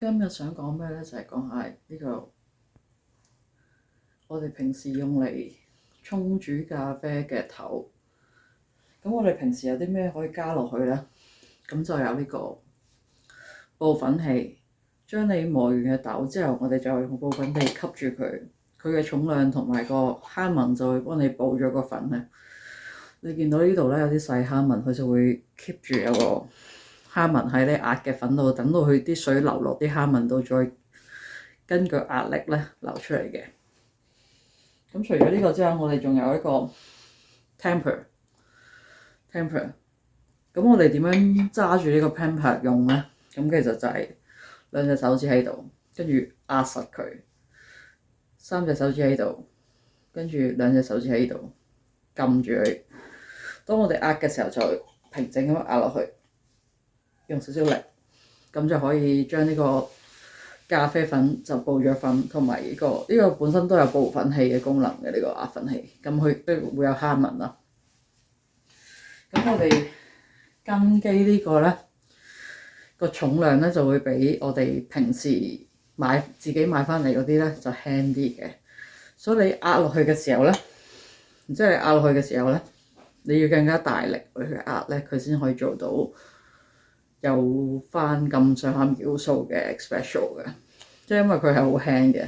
今日想講咩咧？就係講下呢個我哋平時用嚟沖煮咖啡嘅頭。咁我哋平時有啲咩可以加落去咧？咁就有呢個布粉器。將你磨完嘅豆之後，我哋就用布粉器吸住佢，佢嘅重量同埋個蝦紋就會幫你補咗個粉咧。你見到呢度咧有啲細蝦紋，佢就會 keep 住有個蝦紋喺你壓嘅粉度，等到佢啲水流落啲蝦紋度，再根據壓力咧流出嚟嘅。咁除咗呢個之外，我哋仲有一個 tamper。咁我哋點樣揸住呢個 tamper 用咧？咁其實就係兩隻手指喺度，跟住壓實佢；三隻手指喺度，跟住兩隻手指喺度撳住佢。當我哋壓嘅時候，就平靜咁樣壓落去，用少少力，咁就可以將呢個咖啡粉就布咗粉，同埋呢個本身都有布粉器嘅功能嘅呢個壓粉器，咁佢都會有蝦紋啦。咁我哋根基呢個咧個重量咧就會比我哋平時自己買翻嚟嗰啲咧就輕啲嘅，所以你壓落去嘅時候咧，即係你壓落去嘅時候咧，你要更加大力去壓咧，佢先可以做到有翻咁上下秒數嘅 espresso 嘅，即係因為佢係好輕嘅，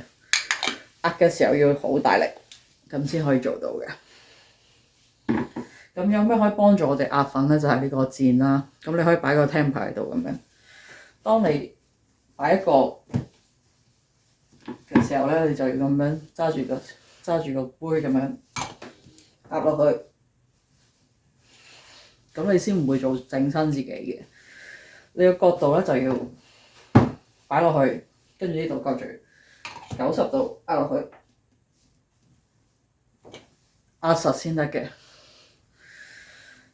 壓嘅時候要好大力，咁先可以做到嘅。咁有咩可以幫助我哋壓粉咧？就係呢個箭啦。咁你可以擺個 tamper 喺度咁樣。當你擺一個嘅時候咧，你就要咁樣揸住個杯咁樣壓落去，咁你先唔會做整親自己嘅。你個角度咧就要擺落去，跟住呢度夾住90度壓落去，壓實先得嘅。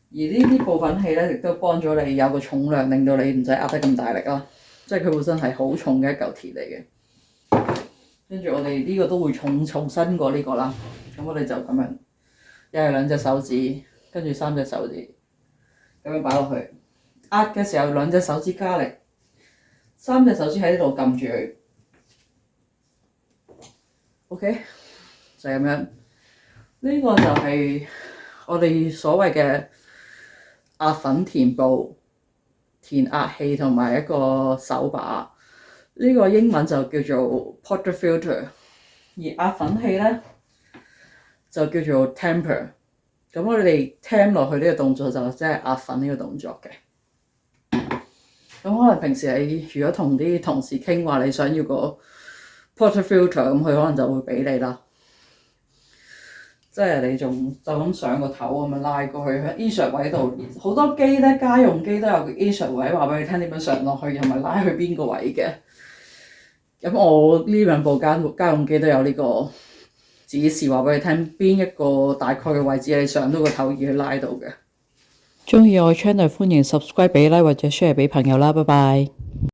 而呢啲布粉器咧，亦都幫咗你有個重量，令到你唔使壓得咁大力啦。即係佢本身係好重嘅一嚿鐵嚟嘅。跟住我哋呢個都會重新過呢個啦。咁我哋就咁樣，又係兩隻手指，跟住三隻手指咁樣擺落去。壓嘅時候兩隻手指加力，三隻手指喺呢度撳住佢。OK， 就係咁樣。呢個就係我哋所謂嘅壓粉填布、填壓器同埋一個手把。呢個英文就叫做 portafilter， 而壓粉器咧就叫做 tamper。咁我哋 tam 落去呢個動作就即係壓粉呢個動作嘅。咁可能平時你如果同啲同事傾話，你想要個 portafilter， 咁佢可能就會俾你啦。即係你就咁上個頭咁樣拉過去喺 insert 位度，好多機咧，家用機都有個 insert 位，話俾你聽點樣上落去，同埋拉去邊個位嘅。咁我呢兩部家用機都有呢個指示，話俾你聽邊一個大概嘅位置你上到個頭而去拉到嘅。鍾意我 channel 歡迎 subscribe 俾 like 或者 share 俾朋友啦，拜拜。